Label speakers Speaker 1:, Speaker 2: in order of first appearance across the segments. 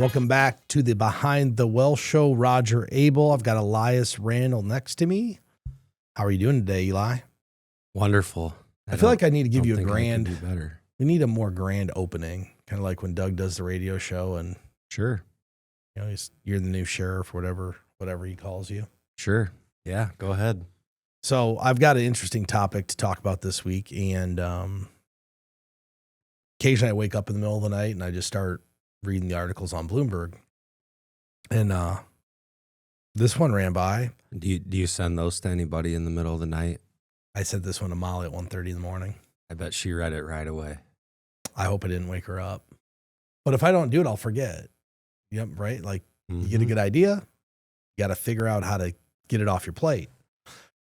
Speaker 1: Welcome back to the Behind the Well show. Roger Abel. I've got Elias Randall next to me. How are you doing today, Eli?
Speaker 2: Wonderful.
Speaker 1: I feel like I need to give you a grand.
Speaker 2: Do better.
Speaker 1: We need a more grand opening, kind of like when Doug does the radio show, and
Speaker 2: sure,
Speaker 1: you're the new sheriff, whatever he calls you.
Speaker 2: Sure. Yeah. Go ahead.
Speaker 1: So I've got an interesting topic to talk about this week, and occasionally I wake up in the middle of the night and I just start reading the articles on Bloomberg, and this one ran by.
Speaker 2: Do you send those to anybody in the middle of the night?
Speaker 1: I sent this one to Molly at 1:30 in the morning.
Speaker 2: I bet she read it right away.
Speaker 1: I hope I didn't wake her up. But if I don't do it, I'll forget. Yep, right? Like, You get a good idea, you got to figure out how to get it off your plate.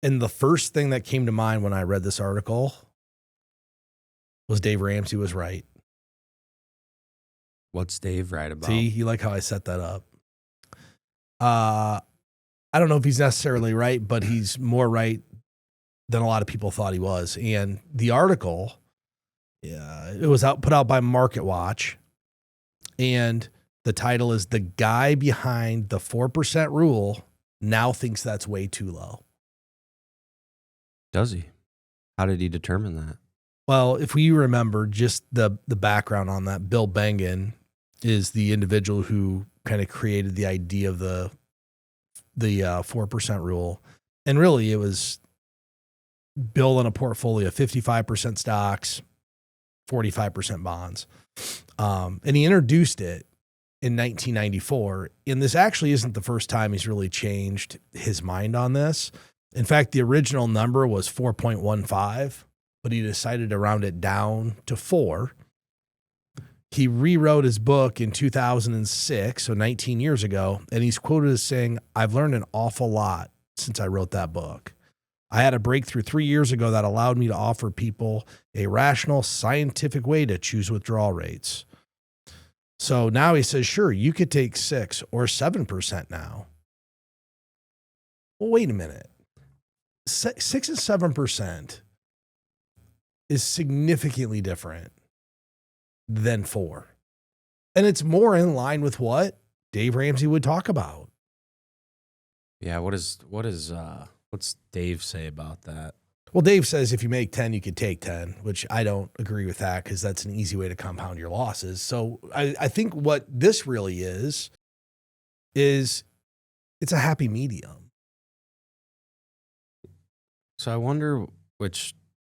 Speaker 1: And the first thing that came to mind when I read this article was Dave Ramsey was right.
Speaker 2: What's Dave right about?
Speaker 1: See, you like how I set that up. I don't know if he's necessarily right, but he's more right than a lot of people thought he was. And the article, it was put out by Market Watch, and the title is "The Guy Behind the 4% Rule Now Thinks That's Way Too Low."
Speaker 2: Does he? How did he determine that?
Speaker 1: Well, if we remember just the background on that, Bill Bengen is the individual who kind of created the idea of the 4% rule. And really it was built on a portfolio of 55% stocks, 45% bonds. And he introduced it in 1994. And this actually isn't the first time he's really changed his mind on this. In fact, the original number was 4.15, but he decided to round it down to 4. He rewrote his book in 2006, so 19 years ago, and he's quoted as saying, "I've learned an awful lot since I wrote that book. I had a breakthrough 3 years ago that allowed me to offer people a rational, scientific way to choose withdrawal rates." So now he says, sure, you could take 6 or 7% now. Well, wait a minute. 6 and 7% is significantly different than 4. And it's more in line with what Dave Ramsey would talk about.
Speaker 2: Yeah, what's Dave say about that?
Speaker 1: Well, Dave says if you make 10, you could take 10, which I don't agree with that because that's an easy way to compound your losses. So I think what this really is it's a happy medium.
Speaker 2: So I wonder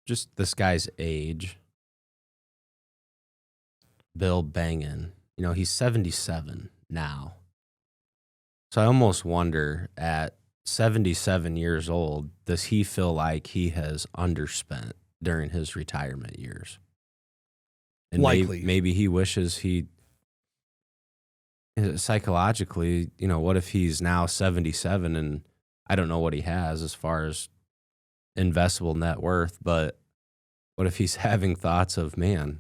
Speaker 2: just this guy's age, Bill Bengen, he's 77 now. So I almost wonder at 77 years old, does he feel like he has underspent during his retirement years? And
Speaker 1: likely.
Speaker 2: Maybe he wishes he psychologically, what if he's now 77 and I don't know what he has as far as investable net worth, but what if he's having thoughts of, man,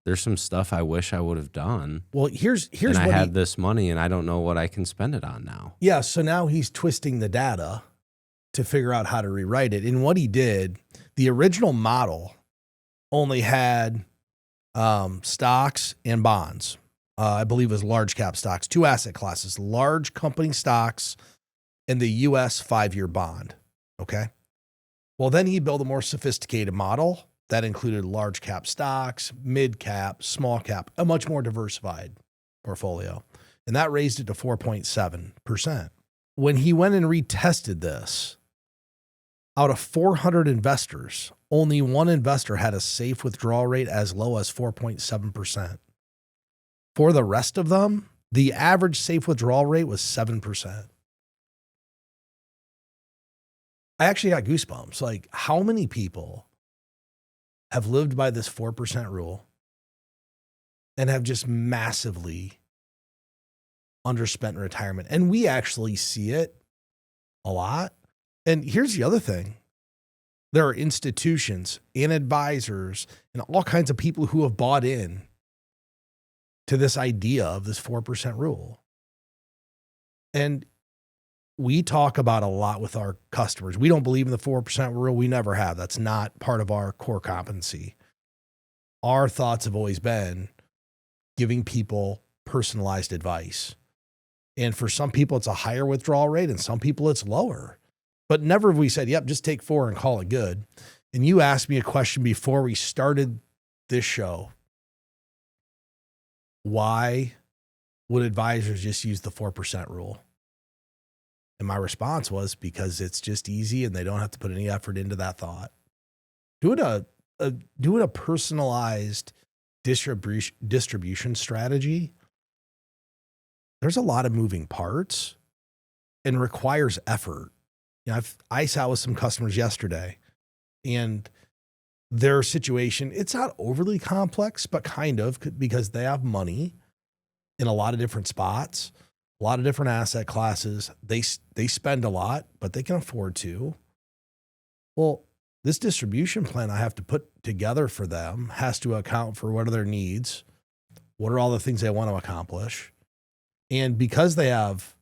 Speaker 2: there's some stuff I wish I would have done.
Speaker 1: Well, here's
Speaker 2: and I had this money and I don't know what I can spend it on now.
Speaker 1: Yeah, so now he's twisting the data to figure out how to rewrite it. And what he did, the original model only had stocks and bonds. I believe it was large cap stocks, 2 asset classes, large company stocks and the U.S. 5-year bond. Okay. Well, then he built a more sophisticated model that included large cap stocks, mid cap, small cap, a much more diversified portfolio. And that raised it to 4.7%. When he went and retested this, out of 400 investors, only one investor had a safe withdrawal rate as low as 4.7%. For the rest of them, the average safe withdrawal rate was 7%. I actually got goosebumps. Like, how many people have lived by this 4% rule and have just massively underspent in retirement? And we actually see it a lot. And here's the other thing. There are institutions and advisors and all kinds of people who have bought in to this idea of this 4% rule. And we talk about a lot with our customers. We don't believe in the 4% rule. We never have. That's not part of our core competency. Our thoughts have always been giving people personalized advice. And for some people, it's a higher withdrawal rate, and some people it's lower. But never have we said, yep, just take 4 and call it good. And you asked me a question before we started this show. Why would advisors just use the 4% rule? And my response was because it's just easy and they don't have to put any effort into that thought. Doing a personalized distribution strategy, there's a lot of moving parts and requires effort. You know, I sat with some customers yesterday, and their situation, it's not overly complex, but kind of, because they have money in a lot of different spots, a lot of different asset classes. They spend a lot, but they can afford to. Well, this distribution plan I have to put together for them has to account for what are their needs, what are all the things they want to accomplish. And because they have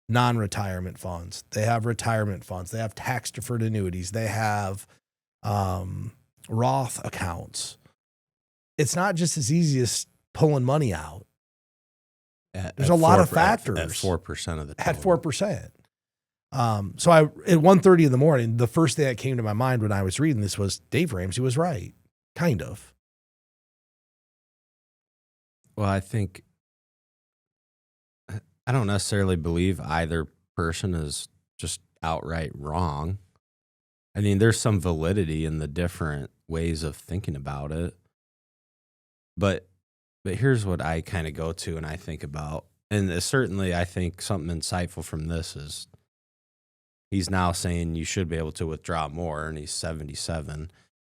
Speaker 1: non-retirement funds, they have retirement funds, they have tax-deferred annuities, they have Roth accounts, it's not just as easy as pulling money out. There's a lot of factors.
Speaker 2: At 4% of the total.
Speaker 1: At 4%. So at 1:30 in the morning, the first thing that came to my mind when I was reading this was Dave Ramsey was right. Kind of.
Speaker 2: Well, I don't necessarily believe either person is just outright wrong. I mean, there's some validity in the different ways of thinking about it. But here's what I kind of go to and I think about. And certainly I think something insightful from this is he's now saying you should be able to withdraw more, and he's 77.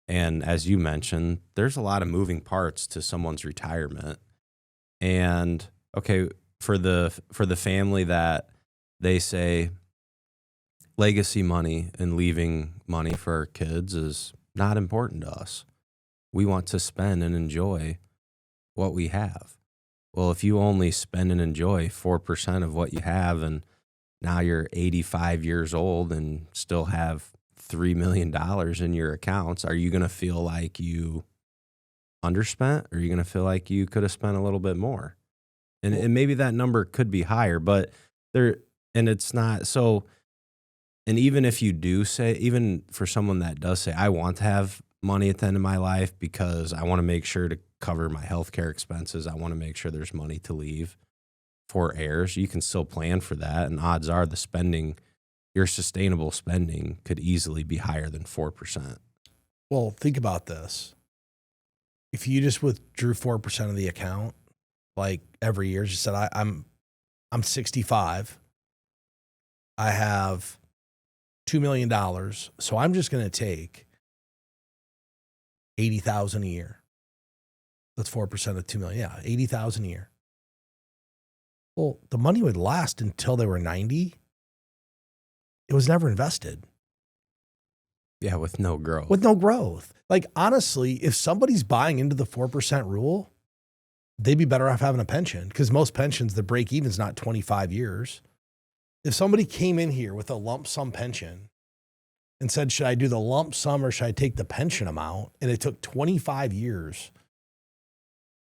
Speaker 2: And as you mentioned, there's a lot of moving parts to someone's retirement. And okay, for the family that they say legacy money and leaving money for our kids is not important to us. We want to spend and enjoy what we have. Well, if you only spend and enjoy 4% of what you have, and now you're 85 years old and still have $3 million in your accounts, are you going to feel like you underspent, or are you going to feel like you could have spent a little bit more? And maybe that number could be higher, but it's not. So, and even if you do say, even for someone that does say, I want to have money at the end of my life because I want to make sure to cover my healthcare expenses, I want to make sure there's money to leave for heirs, you can still plan for that. And odds are the spending, your sustainable spending could easily be higher than 4%.
Speaker 1: Well, think about this. If you just withdrew 4% of the account, like every year, just said, I'm 65. I have $2 million. So I'm just going to take $80,000 a year. That's 4% of $2 million. Yeah, $80,000 a year. Well, the money would last until they were 90. It was never invested.
Speaker 2: Yeah, with no growth.
Speaker 1: With no growth. Like, honestly, if somebody's buying into the 4% rule, they'd be better off having a pension, because most pensions, the break even is not 25 years. If somebody came in here with a lump sum pension and said, should I do the lump sum or should I take the pension amount? And it took 25 years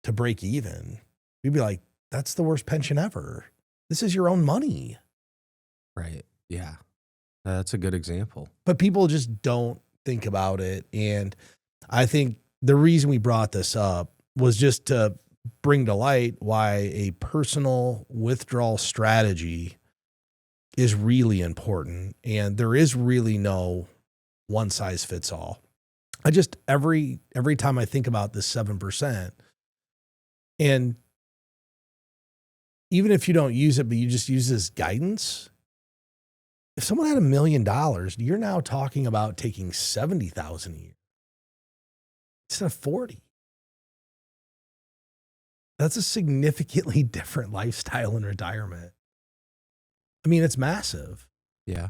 Speaker 1: to break even, we'd be like, that's the worst pension ever. This is your own money.
Speaker 2: Right. Yeah. That's a good example.
Speaker 1: But people just don't think about it. And I think the reason we brought this up was just to bring to light why a personal withdrawal strategy is really important. And there is really no one size fits all. I just, every time I think about this 7%, and even if you don't use it, but you just use this guidance, if someone had $1 million, you're now talking about taking $70,000 a year instead of 40. That's a significantly different lifestyle in retirement. I mean, it's massive.
Speaker 2: Yeah.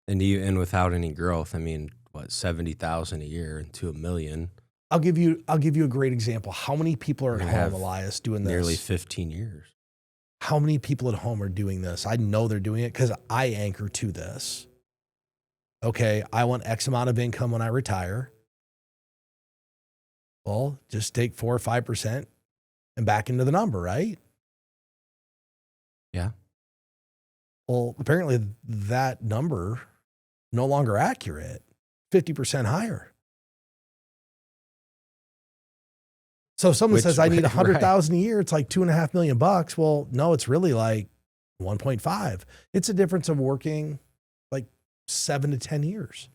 Speaker 2: And without any growth, I mean, what, 70,000 a year into $1 million.
Speaker 1: I'll give you a great example. How many people are at home, Elias, doing this?
Speaker 2: Nearly 15 years.
Speaker 1: How many people at home are doing this? I know they're doing it because I anchor to this. Okay, I want X amount of income when I retire. Well, just take 4 or 5% and back into the number, right?
Speaker 2: Yeah.
Speaker 1: Well, apparently that number no longer accurate, 50% higher. So if someone says I need 100,000 a year, it's like $2.5 million. Well, no, it's really like 1.5. It's a difference of working like 7 to 10 years.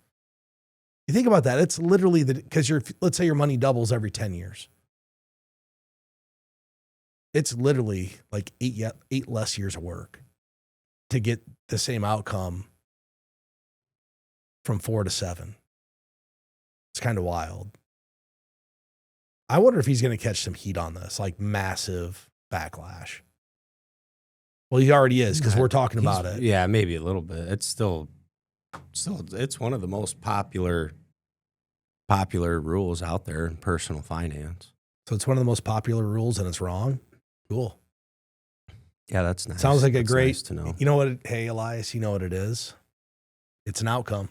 Speaker 1: You think about that. It's literally because let's say your money doubles every 10 years. It's literally like eight less years of work to get the same outcome from 4 to 7. It's kind of wild. I wonder if he's going to catch some heat on this, like massive backlash. Well, he already is because we're talking about it.
Speaker 2: Yeah, maybe a little bit. It's still, it's one of the most popular rules out there in personal finance.
Speaker 1: So it's one of the most popular rules, and it's wrong. Cool.
Speaker 2: Yeah, that's nice.
Speaker 1: Sounds like
Speaker 2: that's
Speaker 1: great.
Speaker 2: Nice to know.
Speaker 1: You know what? Hey, Elias, you know what it is? It's an outcome.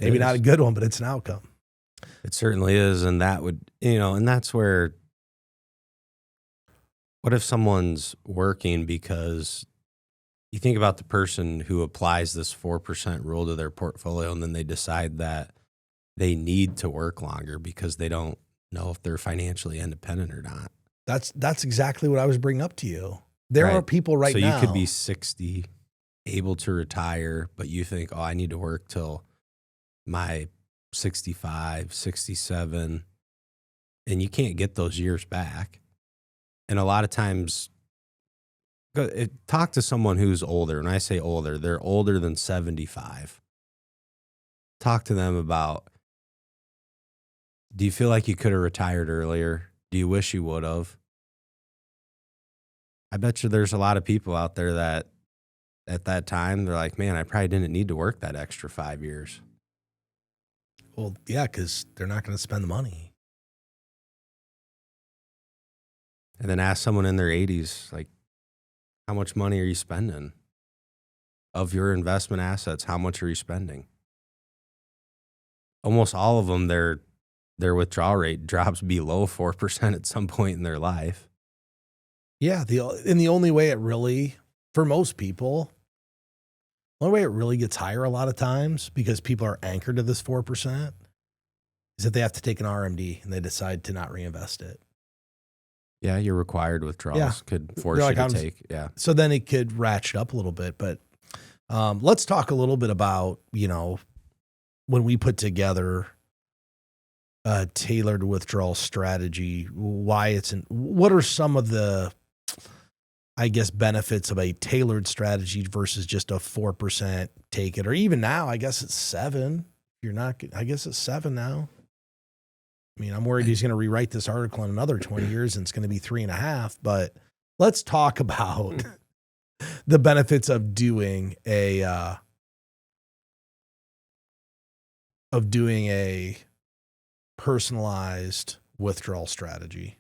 Speaker 1: Maybe not a good one, but it's an outcome.
Speaker 2: It certainly is. And that would, and that's where, what if someone's working because you think about the person who applies this 4% rule to their portfolio and then they decide that they need to work longer because they don't know if they're financially independent or not.
Speaker 1: That's exactly what I was bringing up to you. There are people now.
Speaker 2: So you could be 60, able to retire, but you think, I need to work till my 65, 67, and you can't get those years back. And a lot of times, talk to someone who's older. When I say older, they're older than 75. Talk to them about, do you feel like you could have retired earlier? Do you wish you would have? I bet you there's a lot of people out there that at that time, they're like, man, I probably didn't need to work that extra 5 years.
Speaker 1: Well, yeah, because they're not going to spend the money.
Speaker 2: And then ask someone in their 80s, like, how much money are you spending? Of your investment assets, how much are you spending? Almost all of them, their withdrawal rate drops below 4% at some point in their life.
Speaker 1: Yeah, the only way it really, for most people, the only way it really gets higher a lot of times, because people are anchored to this 4%, is that they have to take an RMD and they decide to not reinvest it.
Speaker 2: Yeah, your required withdrawals could force you to take. Yeah.
Speaker 1: So then it could ratchet up a little bit. But let's talk a little bit about, when we put together a tailored withdrawal strategy, what are some of the, I guess, benefits of a tailored strategy versus just a 4% take it, or even now, I guess it's 7. I guess it's 7 now. I mean, I'm worried he's going to rewrite this article in another 20 years and it's going to be 3.5, but let's talk about the benefits of doing a personalized withdrawal strategy.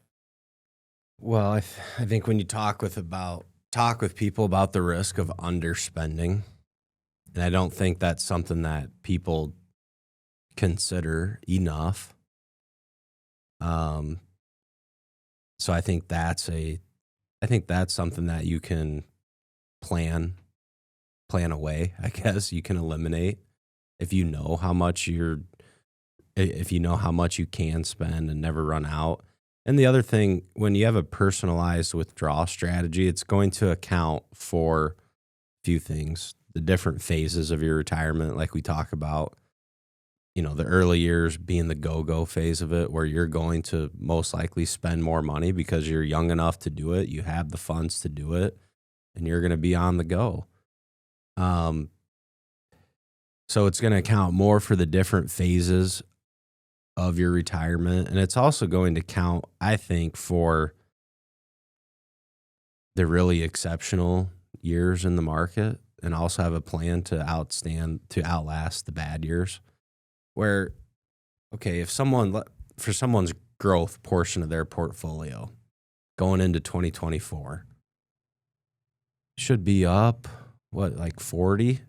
Speaker 2: Well, I think when you talk with people about the risk of underspending, and I don't think that's something that people consider enough. So I think that's something that you can plan away. I guess you can eliminate if you know how much you can spend and never run out. And the other thing, when you have a personalized withdrawal strategy, it's going to account for a few things, the different phases of your retirement, like we talk about. The early years being the go-go phase of it, where you're going to most likely spend more money because you're young enough to do it. You have the funds to do it, and you're going to be on the go. So it's going to account more for the different phases of your retirement. And it's also going to count, I think, for the really exceptional years in the market, and also have a plan to outlast the bad years. Where, okay, for someone's growth portion of their portfolio going into 2024 should be up, like 40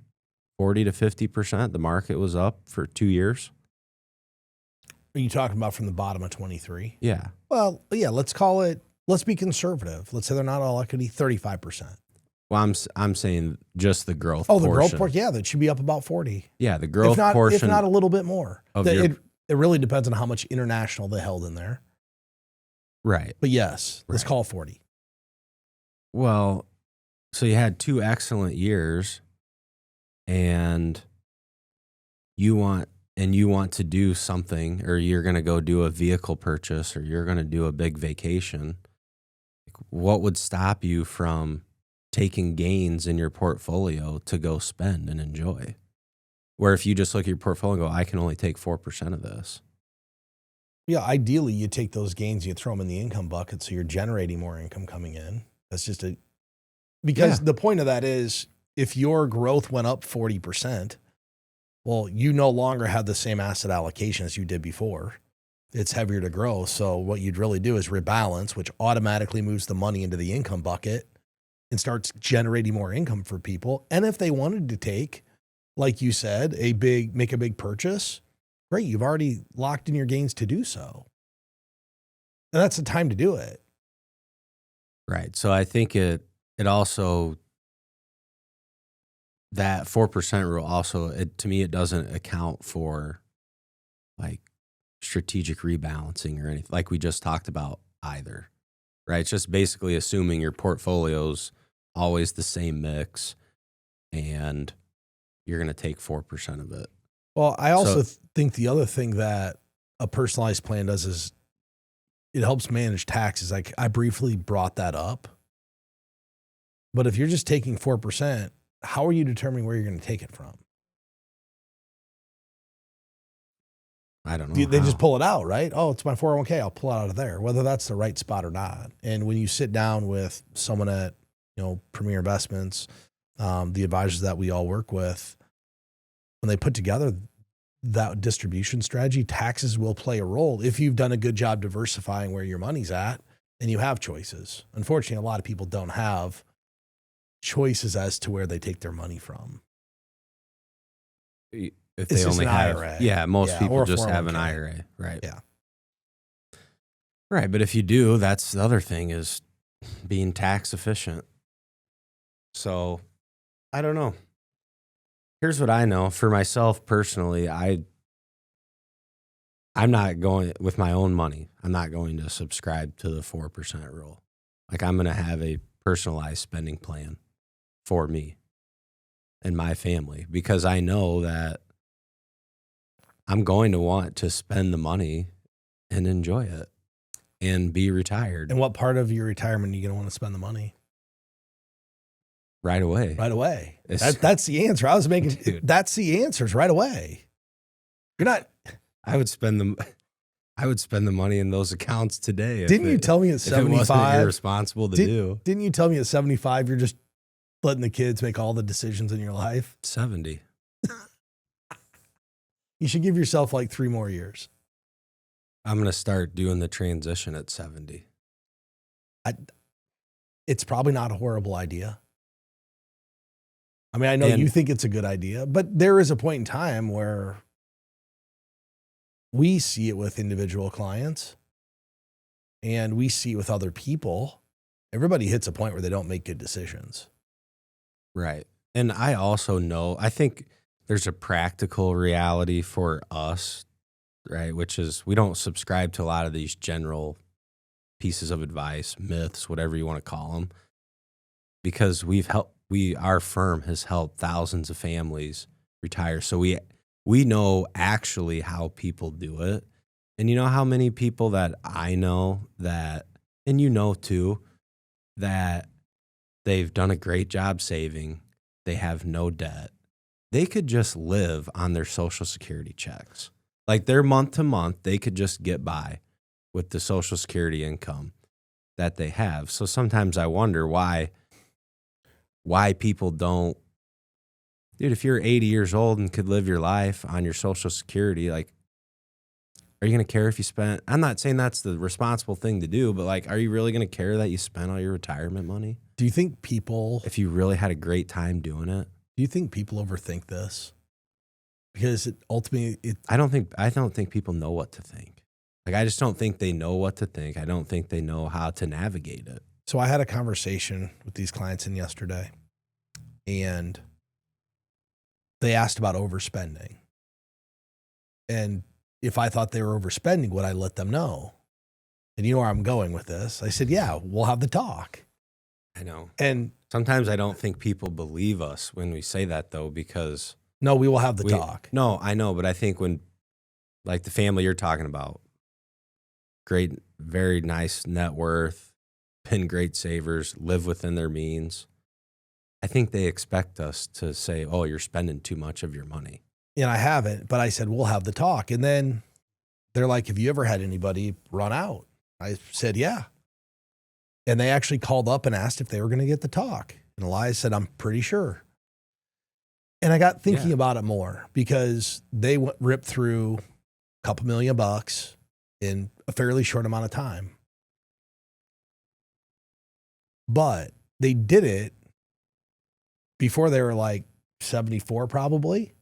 Speaker 2: to 50%. The market was up for 2 years.
Speaker 1: Are you talking about from the bottom of 23?
Speaker 2: Yeah.
Speaker 1: Well, yeah, let's call it let's be conservative. Let's say they're not all equity, 35%.
Speaker 2: Well, I'm saying just the growth
Speaker 1: Oh,
Speaker 2: portion.
Speaker 1: the growth portion, yeah, that should be up about 40.
Speaker 2: Yeah, the growth
Speaker 1: if
Speaker 2: portion.
Speaker 1: not a little bit more.
Speaker 2: Of
Speaker 1: It really depends on how much international they held in there.
Speaker 2: Right.
Speaker 1: But yes, let's call it 40.
Speaker 2: Well, so you had 2 excellent years, and you want to do something, or you're going to go do a vehicle purchase, or you're going to do a big vacation. What would stop you from taking gains in your portfolio to go spend and enjoy? Where if you just look at your portfolio and go, I can only take 4% of this.
Speaker 1: Yeah, ideally you take those gains, you throw them in the income bucket so you're generating more income coming in. That's just because the point of that is if your growth went up 40%, well, you no longer have the same asset allocation as you did before. It's heavier to grow. So what you'd really do is rebalance, which automatically moves the money into the income bucket and starts generating more income for people. And if they wanted to take, like you said, make a big purchase, great. You've already locked in your gains to do so. And that's the time to do it.
Speaker 2: Right. So I think it also, that 4% rule also, to me, it doesn't account for like strategic rebalancing or anything like we just talked about either. Right. It's just basically assuming your portfolio's always the same mix and you're going to take 4% of it.
Speaker 1: Well, I also think the other thing that a personalized plan does is it helps manage taxes. Like I briefly brought that up, but if you're just taking 4%, how are you determining where you're going to take it from?
Speaker 2: I don't know.
Speaker 1: They just pull it out, right? Oh, it's my 401k. I'll pull it out of there, whether that's the right spot or not. And when you sit down with someone at, Premier Investments, the advisors that we all work with, when they put together that distribution strategy, taxes will play a role if you've done a good job diversifying where your money's at and you have choices. Unfortunately, a lot of people don't have choices as to where they take their money from.
Speaker 2: If
Speaker 1: It's
Speaker 2: they
Speaker 1: just
Speaker 2: only
Speaker 1: an
Speaker 2: have,
Speaker 1: IRA.
Speaker 2: yeah, most people
Speaker 1: or a
Speaker 2: just have an
Speaker 1: 401k.
Speaker 2: IRA, right?
Speaker 1: Yeah.
Speaker 2: Right, but if you do, that's the other thing is being tax efficient. So, I don't know. Here's what I know for myself personally. I'm not going with my own money. I'm not going to subscribe to the 4% rule. Like I'm going to have a personalized spending plan for me and my family because I know that I'm going to want to spend the money and enjoy it and be retired.
Speaker 1: And what part of your retirement are you going to want to spend the money?
Speaker 2: Right away.
Speaker 1: Right away. That's the answer. I was making,
Speaker 2: Dude.
Speaker 1: That's the answers right away. You're not.
Speaker 2: I would spend the money in those accounts today.
Speaker 1: Didn't you tell me at 75?
Speaker 2: It wasn't irresponsible to do.
Speaker 1: Didn't you tell me at 75 you're just letting the kids make all the decisions in your life?
Speaker 2: 70.
Speaker 1: You should give yourself like 3 more years.
Speaker 2: I'm going to start doing the transition at 70.
Speaker 1: It's probably not a horrible idea. I mean, I know you think it's a good idea, but there is a point in time where we see it with individual clients and we see it with other people. Everybody hits a point where they don't make good decisions.
Speaker 2: Right. And I also know, I think there's a practical reality for us, right? Which is we don't subscribe to a lot of these general pieces of advice, myths, whatever you want to call them, because our firm has helped thousands of families retire. So we know actually how people do it. And you know how many people that I know that, and you know too, that they've done a great job saving. They have no debt. They could just live on their Social Security checks. Like their month to month, they could just get by with the Social Security income that they have. So sometimes I wonder why people don't. Dude, if you're 80 years old and could live your life on your Social Security, like, are you going to care if you spent? I'm not saying that's the responsible thing to do, but like, are you really going to care that you spent all your retirement money?
Speaker 1: Do you think people,
Speaker 2: if you really had a great time doing it?
Speaker 1: Do you think people overthink this? Because ultimately,
Speaker 2: I don't think people know what to think. Like, I just don't think they know what to think. I don't think they know how to navigate it.
Speaker 1: So I had a conversation with these clients in yesterday, and they asked about overspending. And if I thought they were overspending, would I let them know? And you know where I'm going with this. I said, yeah, we'll have the talk.
Speaker 2: I know.
Speaker 1: And
Speaker 2: sometimes I don't think people believe us when we say that, though, because
Speaker 1: no, we will have the talk.
Speaker 2: No, I know. But I think when, like the family you're talking about, great, very nice net worth, been great savers, live within their means. I think they expect us to say, oh, you're spending too much of your money.
Speaker 1: And I haven't, but I said, we'll have the talk. And then they're like, have you ever had anybody run out? I said, yeah. And they actually called up and asked if they were going to get the talk. And Elias said, I'm pretty sure. And I got thinking about it more because they ripped through a couple $1,000,000 in a fairly short amount of time. But they did it before they were like 74 probably.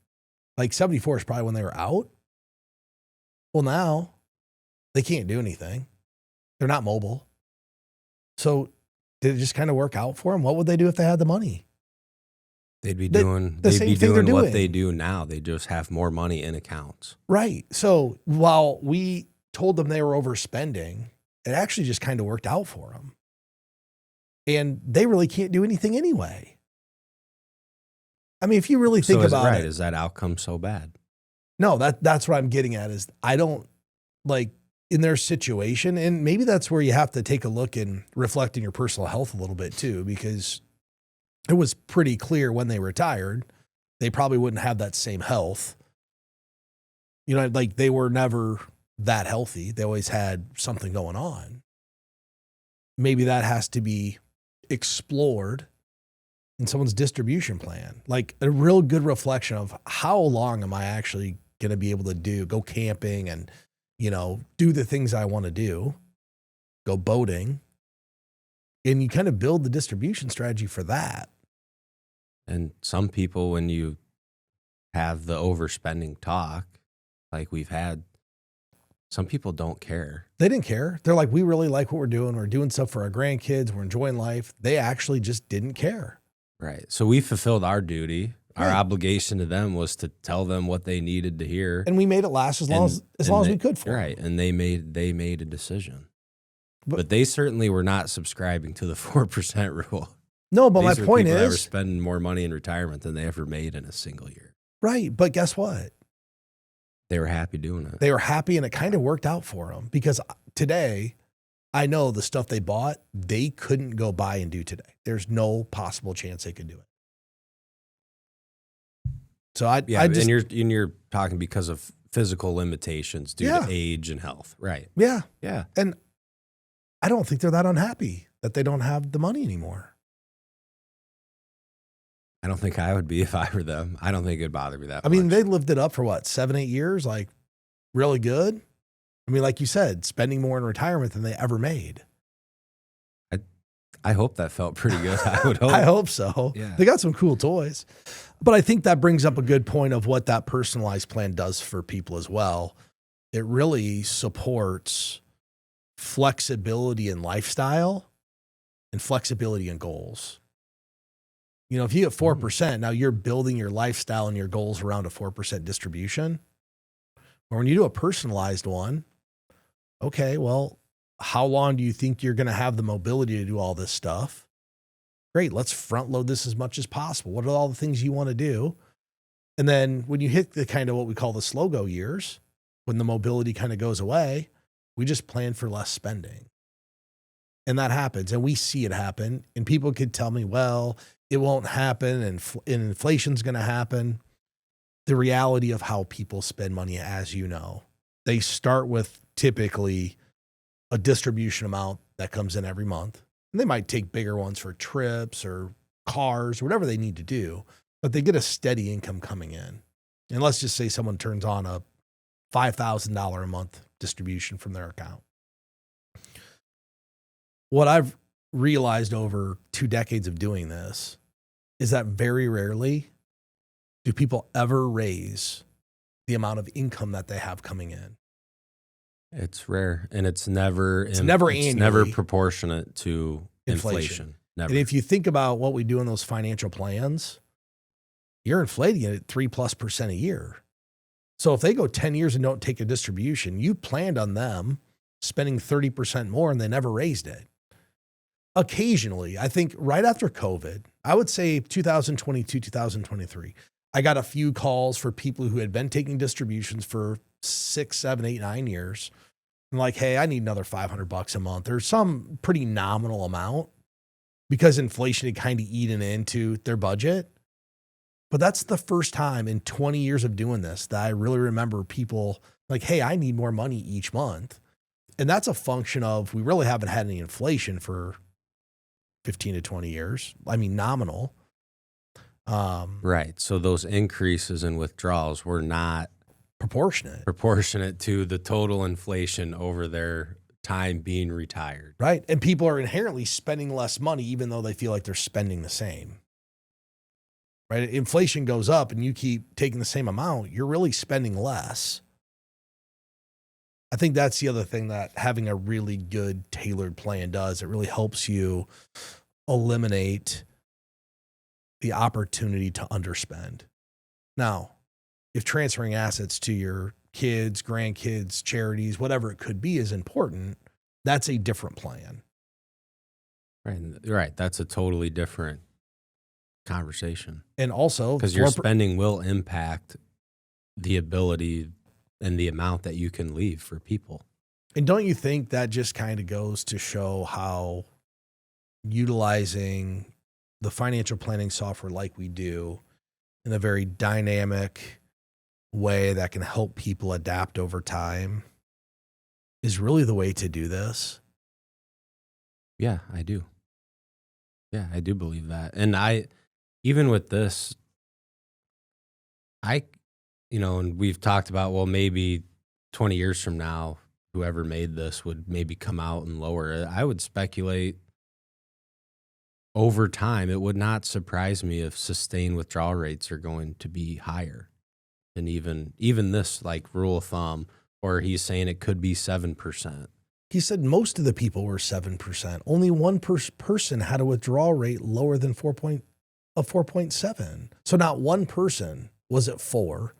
Speaker 1: Like 74 is probably when they were out. Well, now they can't do anything. They're not mobile. So did it just kind of work out for them? What would they do if they had the money?
Speaker 2: They'd be doing what they do now. They just have more money in accounts.
Speaker 1: Right. So while we told them they were overspending, it actually just kind of worked out for them. And they really can't do anything anyway. I mean, if you really think about it.
Speaker 2: Is that outcome so bad?
Speaker 1: No, that's what I'm getting at is I don't like in their situation. And maybe that's where you have to take a look and reflect on your personal health a little bit too, because it was pretty clear when they retired, they probably wouldn't have that same health. You know, like they were never that healthy. They always had something going on. Maybe that has to be explored in someone's distribution plan, like a real good reflection of how long am I actually going to be able to go camping and, you know, do the things I want to do, go boating. And you kind of build the distribution strategy for that.
Speaker 2: And some people, when you have the overspending talk, like we've had, some people don't care.
Speaker 1: They didn't care. They're like, we really like what we're doing. We're doing stuff for our grandkids. We're enjoying life. They actually just didn't care.
Speaker 2: Right. So we fulfilled our duty. Our obligation to them was to tell them what they needed to hear.
Speaker 1: And we made it last as long as we could for them.
Speaker 2: Right. And they made a decision. But they certainly were not subscribing to the 4% rule.
Speaker 1: No, but my point is,
Speaker 2: they were spending more money in retirement than they ever made in a single year.
Speaker 1: Right. But guess what?
Speaker 2: They were happy doing it.
Speaker 1: They were happy, and it kind of worked out for them because today I know the stuff they bought, they couldn't go buy and do today. There's no possible chance they could do it. So I just,
Speaker 2: and you're talking because of physical limitations due to age and health. Right.
Speaker 1: Yeah.
Speaker 2: Yeah.
Speaker 1: And I don't think they're that unhappy that they don't have the money anymore.
Speaker 2: I don't think I would be if I were them. I don't think it'd bother me that much.
Speaker 1: I mean, they lived it up for what, 7-8 years? Like really good. I mean, like you said, spending more in retirement than they ever made.
Speaker 2: I hope that felt pretty good. I would hope.
Speaker 1: I hope so.
Speaker 2: Yeah.
Speaker 1: They got some cool toys. But I think that brings up a good point of what that personalized plan does for people as well. It really supports flexibility in lifestyle and flexibility in goals. You know, if you get 4%, now you're building your lifestyle and your goals around a 4% distribution. Or when you do a personalized one, okay, well, how long do you think you're going to have the mobility to do all this stuff? Great, let's front load this as much as possible. What are all the things you want to do? And then when you hit the kind of what we call the slow go years, when the mobility kind of goes away, we just plan for less spending. And that happens. And we see it happen. And people could tell me, well, it won't happen and inflation's going to happen. The reality of how people spend money, as you know, they start with typically a distribution amount that comes in every month. And they might take bigger ones for trips or cars or whatever they need to do, but they get a steady income coming in. And let's just say someone turns on a $5,000 a month distribution from their account. What I've realized over 2 decades of doing this is that very rarely do people ever raise the amount of income that they have coming in.
Speaker 2: It's rare, and it's never
Speaker 1: annually
Speaker 2: proportionate to inflation. Never.
Speaker 1: And if you think about what we do in those financial plans, you're inflating it at 3+% a year. So if they go 10 years and don't take a distribution, you planned on them spending 30% more and they never raised it. Occasionally, I think right after COVID, I would say 2022, 2023, I got a few calls for people who had been taking distributions for 6, 7, 8, 9 years. And like, hey, I need another $500 a month or some pretty nominal amount because inflation had kind of eaten into their budget. But that's the first time in 20 years of doing this that I really remember people like, hey, I need more money each month. And that's a function of we really haven't had any inflation for 15 to 20 years. I mean, nominal.
Speaker 2: Right. So those increases in withdrawals were not proportionate to the total inflation over their time being retired.
Speaker 1: Right. And people are inherently spending less money, even though they feel like they're spending the same. Right. Inflation goes up and you keep taking the same amount, you're really spending less. I think that's the other thing that having a really good tailored plan does. It really helps you eliminate the opportunity to underspend. Now, if transferring assets to your kids, grandkids, charities, whatever it could be is important, that's a different plan.
Speaker 2: Right. That's a totally different conversation.
Speaker 1: And also,
Speaker 2: because your spending will impact the ability and the amount that you can leave for people.
Speaker 1: And don't you think that just kind of goes to show how utilizing the financial planning software like we do in a very dynamic way that can help people adapt over time is really the way to do this?
Speaker 2: Yeah, I do. Yeah, I do believe that. And even with this, and we've talked about, well, maybe 20 years from now, whoever made this would maybe come out and lower it. I would speculate over time, it would not surprise me if sustained withdrawal rates are going to be higher than even this like rule of thumb, or he's saying it could be 7%.
Speaker 1: He said most of the people were 7%. Only one person had a withdrawal rate lower than 4.7. So not one person was at 4,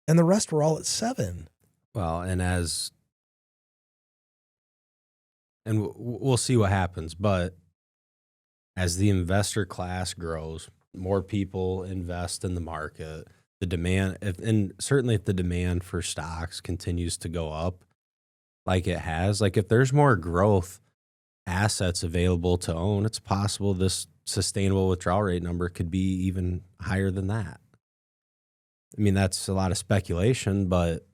Speaker 1: and the rest were all at 7.
Speaker 2: Well, and we'll see what happens, but as the investor class grows, more people invest in the market, the demand, and certainly if the demand for stocks continues to go up like it has, like if there's more growth assets available to own, it's possible this sustainable withdrawal rate number could be even higher than that. I mean, that's a lot of speculation, but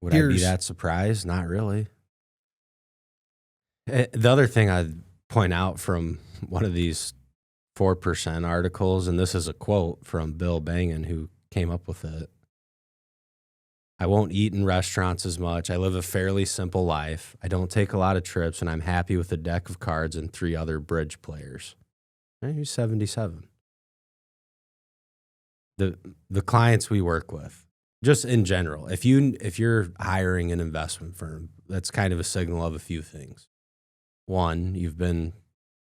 Speaker 2: would I be that surprised? Not really. The other thing I'd point out from one of these 4% articles, and this is a quote from Bill Bangan, who came up with it. I won't eat in restaurants as much. I live a fairly simple life. I don't take a lot of trips, and I'm happy with a deck of cards and 3 other bridge players. And he's 77. The clients we work with, just in general, if you're hiring an investment firm, that's kind of a signal of a few things. One, you've been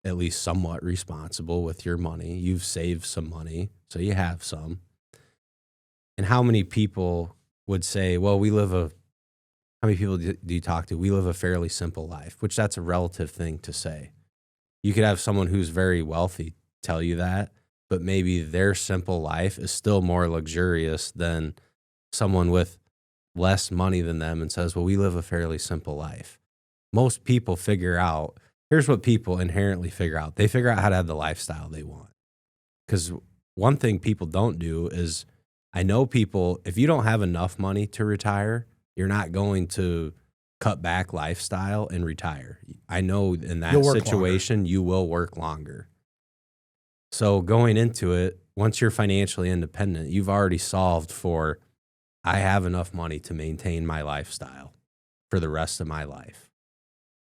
Speaker 2: at least somewhat responsible with your money. You've saved some money, so you have some. And how many people would say, well, how many people do you talk to? We live a fairly simple life, which that's a relative thing to say. You could have someone who's very wealthy tell you that, but maybe their simple life is still more luxurious than someone with less money than them and says, well, we live a fairly simple life. Most people here's what people inherently figure out. They figure out how to have the lifestyle they want. Because one thing people don't do is, I know people, if you don't have enough money to retire, you're not going to cut back lifestyle and retire. I know in that situation, you will work longer. So going into it, once you're financially independent, you've already solved for, I have enough money to maintain my lifestyle for the rest of my life.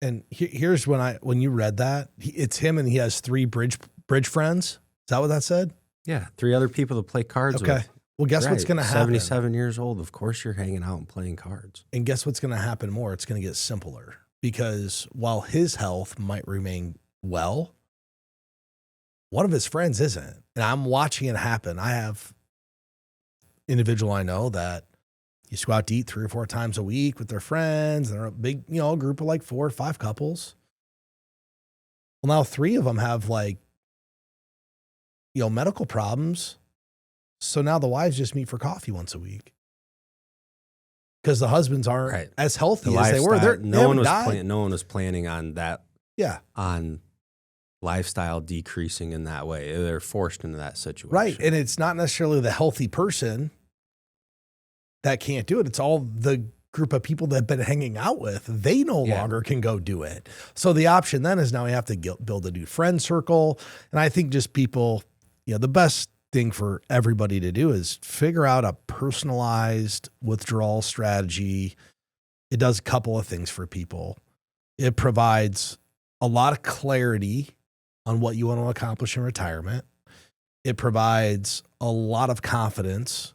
Speaker 1: And here's when you read that, it's him and he has 3 bridge friends. Is that what that said?
Speaker 2: Yeah, 3 other people to play cards with.
Speaker 1: Well, guess what's going to happen?
Speaker 2: 77 years old. Of course you're hanging out and playing cards.
Speaker 1: And guess what's going to happen more? It's going to get simpler, because while his health might remain well, one of his friends isn't. And I'm watching it happen. I have individual I know that used to go out to eat 3 or 4 times a week with their friends. They're a big, a group of like 4 or 5 couples. Well, now 3 of them have like, medical problems. So now the wives just meet for coffee once a week, because the husbands aren't as healthy as they were.
Speaker 2: No one was planning on that.
Speaker 1: Yeah.
Speaker 2: On lifestyle decreasing in that way. They're forced into that situation.
Speaker 1: Right. And it's not necessarily the healthy person that can't do it. It's all the group of people that have been hanging out with. They no longer can go do it. So the option then is now we have to build a new friend circle. And I think just people, the best thing for everybody to do is figure out a personalized withdrawal strategy. It does a couple of things for people. It provides a lot of clarity on what you want to accomplish in retirement. It provides a lot of confidence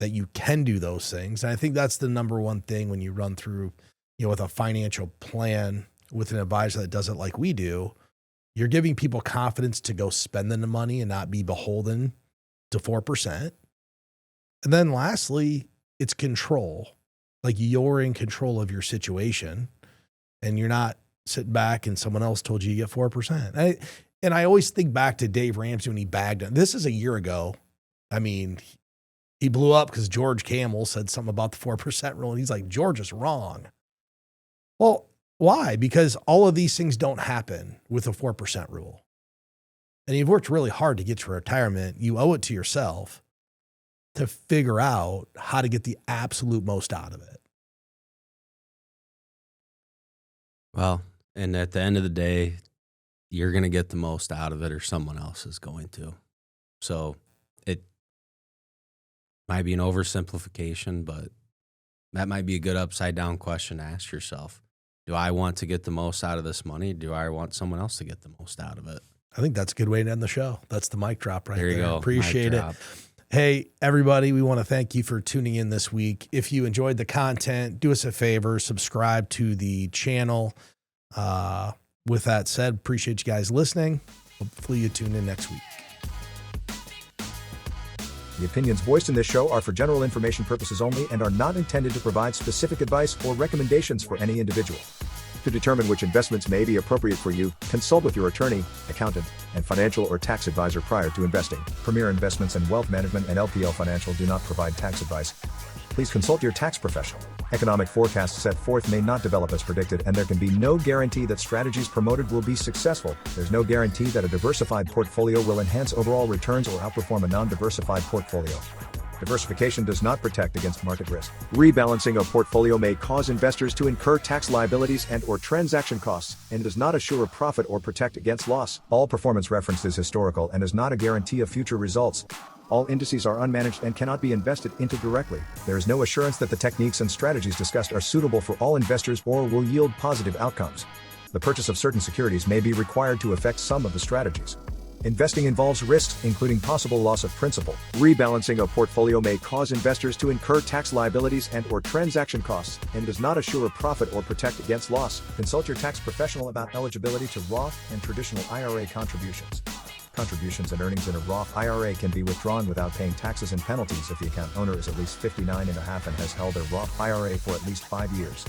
Speaker 1: that you can do those things. And I think that's the number one thing when you run through, with a financial plan with an advisor that does it like we do. You're giving people confidence to go spend the money and not be beholden to 4%. And then lastly, it's control. Like, you're in control of your situation and you're not sitting back and someone else told you get 4%. And I always think back to Dave Ramsey when he bagged it. This is a year ago. I mean, he blew up because George Camel said something about the 4% rule. And he's like, George is wrong. Well, why? Because all of these things don't happen with a 4% rule. And you've worked really hard to get to retirement. You owe it to yourself to figure out how to get the absolute most out of it.
Speaker 2: Well, and at the end of the day, you're going to get the most out of it, or someone else is going to. So it might be an oversimplification, but that might be a good upside down question to ask yourself. Do I want to get the most out of this money? Do I want someone else to get the most out of it?
Speaker 1: I think that's a good way to end the show. That's the mic drop right there.
Speaker 2: There you go.
Speaker 1: Appreciate it. Hey, everybody, we want to thank you for tuning in this week. If you enjoyed the content, do us a favor, subscribe to the channel. With that said, appreciate you guys listening. Hopefully you tune in next week.
Speaker 3: The opinions voiced in this show are for general information purposes only and are not intended to provide specific advice or recommendations for any individual. To determine which investments may be appropriate for you, consult with your attorney, accountant, and financial or tax advisor prior to investing. Premier Investments and Wealth Management and LPL Financial do not provide tax advice. Please consult your tax professional. Economic forecasts set forth may not develop as predicted, and there can be no guarantee that strategies promoted will be successful. There's no guarantee that a diversified portfolio will enhance overall returns or outperform a non-diversified portfolio. Diversification does not protect against market risk. Rebalancing a portfolio may cause investors to incur tax liabilities and/or transaction costs, and does not assure a profit or protect against loss. All performance referenced is historical and is not a guarantee of future results. All indices are unmanaged and cannot be invested into directly. There is no assurance that the techniques and strategies discussed are suitable for all investors or will yield positive outcomes. The purchase of certain securities may be required to affect some of the strategies. Investing involves risks, including possible loss of principal. Rebalancing a portfolio may cause investors to incur tax liabilities and/or transaction costs, and does not assure a profit or protect against loss. Consult your tax professional about eligibility to Roth and traditional IRA contributions. Contributions and earnings in a Roth IRA can be withdrawn without paying taxes and penalties if the account owner is at least 59 and a half and has held a Roth IRA for at least 5 years.